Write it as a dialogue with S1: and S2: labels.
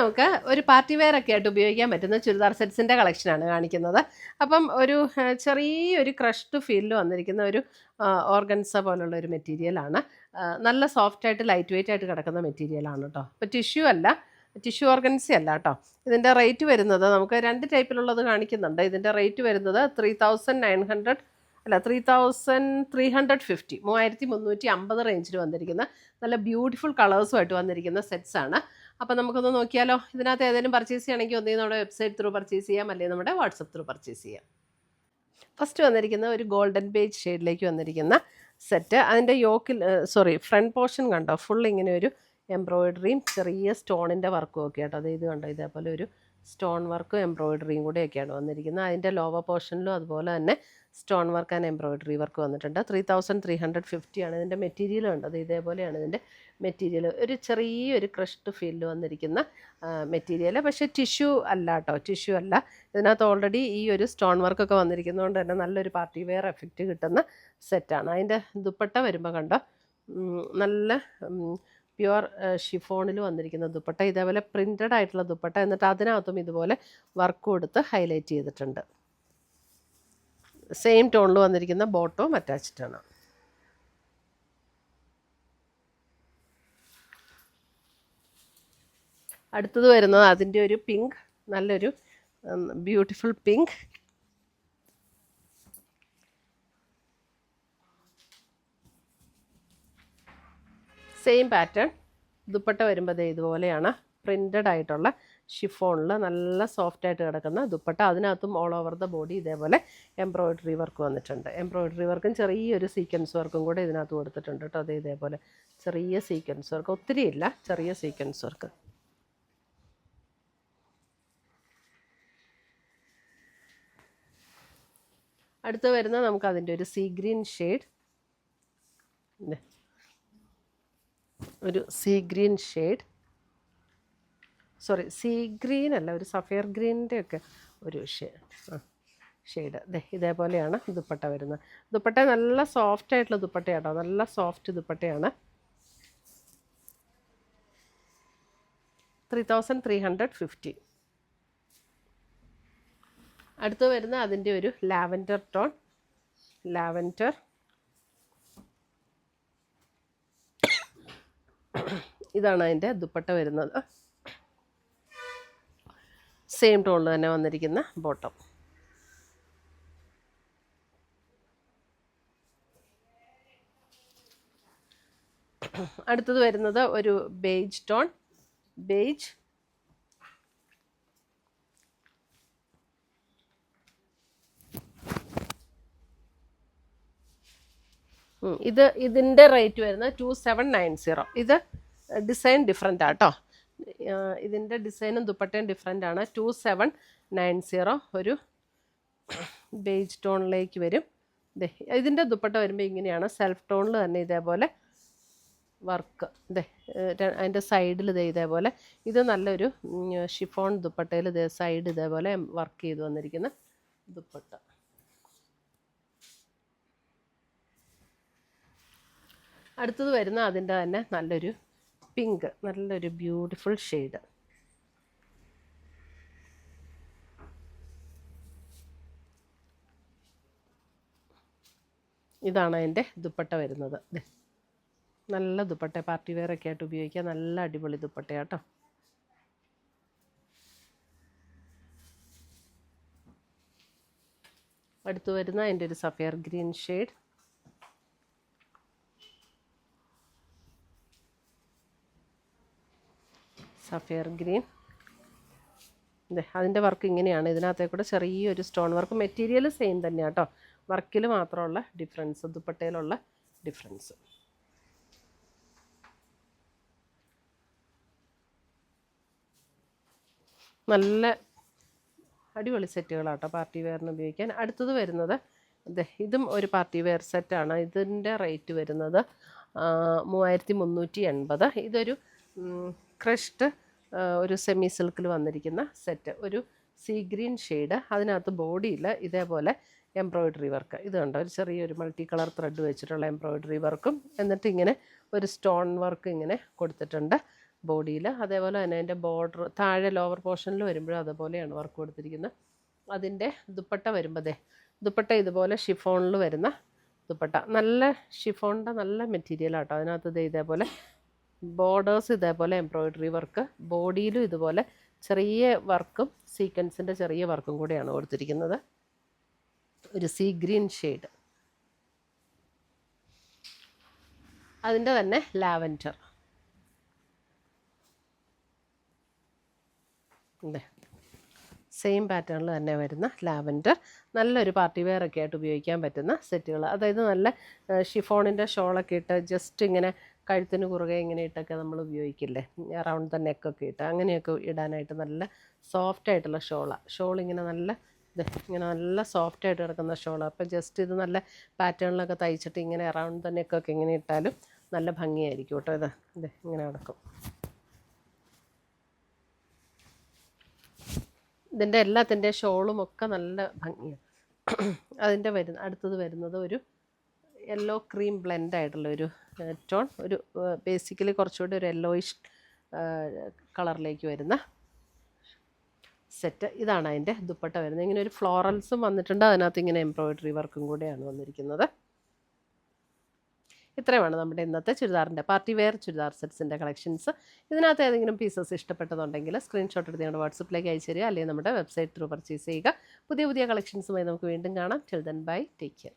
S1: നമുക്ക് ഒരു party wear ഒക്കെ ആയിട്ട് ഉപയോഗിക്കാൻ പറ്റുന്ന ചുരിദാർ സെറ്റ്സിൻ്റെ കളക്ഷനാണ് കാണിക്കുന്നത്. അപ്പം ഒരു ചെറിയൊരു ക്രഷ്ഡ് ഫീലിൽ വന്നിരിക്കുന്ന ഒരു ഓർഗൻസ പോലുള്ള ഒരു മെറ്റീരിയലാണ്. നല്ല സോഫ്റ്റായിട്ട് ലൈറ്റ് വെയിറ്റ് ആയിട്ട് കിടക്കുന്ന മെറ്റീരിയലാണ് കേട്ടോ. അപ്പോൾ ടിഷ്യൂ അല്ല, ടിഷ്യൂ ഓർഗൻസി അല്ല കേട്ടോ. ഇതിൻ്റെ റേറ്റ് വരുന്നത് നമുക്ക് 2 ടൈപ്പിലുള്ളത് കാണിക്കുന്നുണ്ട്. ഇതിൻ്റെ റേറ്റ് വരുന്നത് 3900 അല്ല 3350 3350 റേഞ്ചിൽ വന്നിരിക്കുന്ന നല്ല ബ്യൂട്ടിഫുൾ കളേഴ്സുമായിട്ട് വന്നിരിക്കുന്ന സെറ്റ്സാണ്. അപ്പോൾ നമുക്കൊന്ന് നോക്കിയാലോ. ഇതിനകത്ത് ഏതെങ്കിലും പർച്ചേസ് ചെയ്യണമെങ്കിൽ ഒന്നേ നമ്മുടെ വെബ്സൈറ്റ് ത്രൂ പർച്ചേസ് ചെയ്യാം, അല്ലെങ്കിൽ നമ്മുടെ വാട്സപ്പ് ത്രൂ പർച്ചേസ് ചെയ്യാം. ഫസ്റ്റ് വന്നിരിക്കുന്ന ഒരു ഗോൾഡൻ ബേജ് ഷെയ്ഡിലേക്ക് വന്നിരിക്കുന്ന സെറ്റ്. അതിൻ്റെ ഫ്രണ്ട് പോർഷൻ കണ്ടോ, ഫുൾ ഇങ്ങനെ ഒരു എംബ്രോയിഡറിയും ചെറിയ സ്റ്റോണിൻ്റെ വർക്കും ഒക്കെ ആട്ടോ. ഇത് കണ്ടോ, ഇതേപോലെ ഒരു സ്റ്റോൺ വർക്കും എംബ്രോയിഡറിയും കൂടെയൊക്കെയാണ് വന്നിരിക്കുന്നത്. അതിൻ്റെ ലോവർ പോർഷനിലും അതുപോലെ തന്നെ stone work and embroidery work വന്നിട്ടുണ്ട്. 3350 ആണ് ഇതിൻ്റെ മെറ്റീരിയൽ കണ്ടത്. ഇതേപോലെയാണ് ഇതിൻ്റെ മെറ്റീരിയൽ. ഒരു ചെറിയൊരു ക്രഷ്ഡ് ഫീലിൽ വന്നിരിക്കുന്ന മെറ്റീരിയൽ. പക്ഷേ ടിഷ്യൂ അല്ല കേട്ടോ, ടിഷ്യൂ അല്ല. ഇതിനകത്ത് ഓൾറെഡി ഈ ഒരു സ്റ്റോൺ വർക്കൊക്കെ വന്നിരിക്കുന്നതുകൊണ്ട് തന്നെ നല്ലൊരു പാർട്ടി വെയർ എഫക്റ്റ് കിട്ടുന്ന സെറ്റാണ്. അതിൻ്റെ ദുപ്പട്ട വരുമ്പോൾ കണ്ടോ, നല്ല പ്യുവർ ഷിഫോണിൽ വന്നിരിക്കുന്ന ദുപ്പട്ട. ഇതേപോലെ പ്രിൻറ്റഡ് ആയിട്ടുള്ള ദുപ്പട്ട, എന്നിട്ട് അതിനകത്തും ഇതുപോലെ വർക്ക് കൊടുത്ത് ഹൈലൈറ്റ് ചെയ്തിട്ടുണ്ട്. സെയിം ടോണിൽ വന്നിരിക്കുന്ന ബോട്ടവും അറ്റാച്ച്ഡ് ആണ്. അടുത്തത് വരുന്നത് അതിൻ്റെ ഒരു പിങ്ക്, നല്ലൊരു beautiful pink. Same pattern. Dupatta വരുമ്പോൾ ഇതുപോലെയാണ് പ്രിൻറ്റഡ് ആയിട്ടുള്ള ഷിഫോണിൽ നല്ല സോഫ്റ്റായിട്ട് കിടക്കുന്ന ദുപ്പട്ട. അതിനകത്തും ഓൾ ഓവർ ദ ബോഡി ഇതേപോലെ എംബ്രോയിഡറി വർക്ക് വന്നിട്ടുണ്ട്. എംബ്രോയിഡറി വർക്കും ചെറിയൊരു സീക്വൻസ് വർക്കും കൂടെ ഇതിനകത്ത് കൊടുത്തിട്ടുണ്ട് കേട്ടോ. ഇതേപോലെ ചെറിയ സീക്വൻസ് വർക്ക്, ഒത്തിരി ഇല്ല, ചെറിയ സീക്വൻസ് വർക്ക്. അടുത്ത് വരുന്ന നമുക്ക് അതിൻ്റെ ഒരു സീ ഗ്രീൻ ഷെയ്ഡ്, ഒരു see green shade, see green അല്ല, ഒരു സഫയർ ഗ്രീനിൻ്റെ ഒക്കെ ഒരു ഷെയ്ഡ്. ഇതേപോലെയാണ് ദുപ്പട്ട വരുന്നത്. ദുപ്പട്ട നല്ല സോഫ്റ്റ് ആയിട്ടുള്ള ദുപ്പട്ടയാട്ടോ, നല്ല സോഫ്റ്റ് ദുപ്പട്ടയാണ്. 3350. അടുത്ത് വരുന്ന അതിൻ്റെ ഒരു ലാവൻഡർ ടോൺ, ലാവൻഡർ. ഇതാണ് അതിൻ്റെ ദുപ്പട്ട വരുന്നത്. സെയിം ടോണിൽ തന്നെ വന്നിരിക്കുന്ന ബോട്ടം. അടുത്തത് വരുന്നത് ഒരു ബേജ് ടോൺ, ബേജ്. ഇതിൻ്റെ റേറ്റ് വരുന്നത് 2790. ഇത് ഡിസൈൻ ഡിഫറെൻ്റ് ആട്ടോ. ഇതിൻ്റെ ഡിസൈനും ദുപ്പട്ടയും ഡിഫറെൻ്റ് ആണ്. 2790 ഒരു ബേജ് ടോണിലേക്ക് വരും. ഇതിൻ്റെ ദുപ്പട്ട വരുമ്പോൾ ഇങ്ങനെയാണ്, സെൽഫ് ടോണിൽ തന്നെ ഇതേപോലെ വർക്ക്. അതിൻ്റെ സൈഡിൽ ഇതേപോലെ, ഇത് നല്ലൊരു ഷിഫോൺ ദുപ്പട്ടയിൽ സൈഡ് ഇതേപോലെ വർക്ക് ചെയ്ത് വന്നിരിക്കുന്ന ദുപ്പട്ട. അടുത്തത് വരുന്ന അതിൻ്റെ തന്നെ നല്ലൊരു പിങ്ക്, നല്ലൊരു ബ്യൂട്ടിഫുൾ ഷെയ്ഡ്. ഇതാണ് അതിൻ്റെ ദുപ്പട്ട വരുന്നത്. നല്ല ദുപ്പട്ട, പാർട്ടി വെയർ ഒക്കെ ആയിട്ട് ഉപയോഗിക്കാൻ നല്ല അടിപൊളി ദുപ്പട്ടയാട്ടോ. അടുത്ത് വരുന്ന അതിൻ്റെ ഒരു sapphire green shade. Sapphire green. അതിൻ്റെ വർക്ക് ഇങ്ങനെയാണ്. ഇതിനകത്തേ കൂടെ ചെറിയൊരു സ്റ്റോൺ വർക്ക്. മെറ്റീരിയൽ സെയിം തന്നെയാണ് കേട്ടോ, വർക്കിൽ മാത്രമുള്ള ഡിഫറൻസ്, ദുപ്പട്ടയിലുള്ള ഡിഫറൻസ്. നല്ല അടിപൊളി സെറ്റുകളാട്ടോ പാർട്ടി വെയറിന് ഉപയോഗിക്കാൻ. അടുത്തത് വരുന്നത് ഇതും ഒരു പാർട്ടി വെയർ സെറ്റാണ്. ഇതിൻ്റെ റേറ്റ് വരുന്നത് 3380. ഇതൊരു ക്രഷ്ഡ് ഒരു സെമി സിൽക്കിൽ വന്നിരിക്കുന്ന സെറ്റ്, ഒരു സീ ഗ്രീൻ ഷെയ്ഡ്. അതിനകത്ത് ബോഡിയിൽ ഇതേപോലെ എംബ്രോയിഡറി വർക്ക്. ഇത് കണ്ടോ, ഒരു ചെറിയൊരു മൾട്ടി കളർ ത്രെഡ് വെച്ചിട്ടുള്ള എംബ്രോയിഡറി വർക്കും, എന്നിട്ട് ഇങ്ങനെ ഒരു സ്റ്റോൺ വർക്ക് ഇങ്ങനെ കൊടുത്തിട്ടുണ്ട്. ബോഡിയിൽ. അതേപോലെ തന്നെ അതിൻ്റെ ബോർഡർ താഴെ ലോവർ പോർഷനിൽ വരുമ്പോഴും അതുപോലെയാണ് വർക്ക് കൊടുത്തിരിക്കുന്നത്. അതിൻ്റെ ദുപ്പട്ട വരുമ്പോൾ ദുപ്പട്ട ഇതുപോലെ ഷിഫോണിൽ വരുന്ന ദുപ്പട്ട, നല്ല ഷിഫോണിൻ്റെ നല്ല മെറ്റീരിയലാട്ടോ. അതിനകത്ത് ഇതേപോലെ ബോർഡേഴ്സ് ഇതേപോലെ എംബ്രോയിഡറി വർക്ക്, ബോഡിയിലും ഇതുപോലെ ചെറിയ വർക്കും സീക്വൻസിൻ്റെ ചെറിയ വർക്കും കൂടെയാണ് കൊടുത്തിരിക്കുന്നത്. ഒരു സീ ഗ്രീൻ ഷെയ്ഡ്, അതിൻ്റെ തന്നെ ലാവൻഡർ. സെയിം പാറ്റേണിൽ തന്നെ വരുന്ന ലാവൻഡർ, നല്ലൊരു പാർട്ടി വെയർ ഒക്കെ ആയിട്ട് ഉപയോഗിക്കാൻ പറ്റുന്ന സെറ്റുകൾ. അതായത് നല്ല ഷിഫോണിൻ്റെ ഷോളൊക്കെ ഇട്ട് ജസ്റ്റ് ഇങ്ങനെ കഴുത്തിന് കുറുകെ ഇങ്ങനെ ഇട്ടൊക്കെ നമ്മൾ ഉപയോഗിക്കില്ലേ, അറൗണ്ട് ദ നെക്കൊക്കെ ഇട്ട്, അങ്ങനെയൊക്കെ ഇടാനായിട്ട് നല്ല സോഫ്റ്റ് ആയിട്ടുള്ള ഷോൾ ഇങ്ങനെ നല്ല ഇങ്ങനെ നല്ല സോഫ്റ്റായിട്ട് കിടക്കുന്ന ഷോളാണ്. അപ്പോൾ ജസ്റ്റ് ഇത് നല്ല പാറ്റേണിലൊക്കെ തയ്ച്ചിട്ട് ഇങ്ങനെ അറൗണ്ട് ദ നെക്കൊക്കെ ഇങ്ങനെ ഇട്ടാലും നല്ല ഭംഗിയായിരിക്കും കേട്ടോ. ഇത് ഇങ്ങനെ കിടക്കും. ഇതിൻ്റെ എല്ലാത്തിൻ്റെ ഷോളും ഒക്കെ നല്ല ഭംഗിയാണ്. അതിൻ്റെ അടുത്തത് വരുന്നത് ഒരു യെല്ലോ ക്രീം ബ്ലെൻഡ് ആയിട്ടുള്ള ഒരു ടോൺ, ഒരു ബേസിക്കലി കുറച്ചുകൂടി ഒരു യെല്ലോയിഷ് കളറിലേക്ക് വരുന്ന സെറ്റ്. ഇതാണ് അതിൻ്റെ ദുപ്പട്ട വരുന്നത്. ഇങ്ങനെ ഒരു ഫ്ലോറൽസും വന്നിട്ടുണ്ട്, അതിനകത്ത് ഇങ്ങനെ എംബ്രോയിഡറി വർക്കും കൂടെയാണ് വന്നിരിക്കുന്നത്. ഇത്രയുമാണ് നമ്മുടെ ഇന്നത്തെ ചുരിദാറിൻ്റെ പാർട്ടി വെയർ ചുരിദാർ സെറ്റ്സിൻ്റെ കളക്ഷൻസ്. ഇതിനകത്ത് ഏതെങ്കിലും പീസസ് ഇഷ്ടപ്പെട്ടതുണ്ടെങ്കിൽ സ്ക്രീൻഷോട്ട് എടുത്ത് ഞങ്ങളുടെ വാട്സപ്പിലേക്ക് അയച്ചു തരിക, അല്ലെങ്കിൽ നമ്മുടെ വെബ്സൈറ്റ് ത്രൂ പർച്ചേസ് ചെയ്യുക. പുതിയ കളക്ഷൻസുമായി നമുക്ക് വീണ്ടും കാണാം. Till then bye, take care.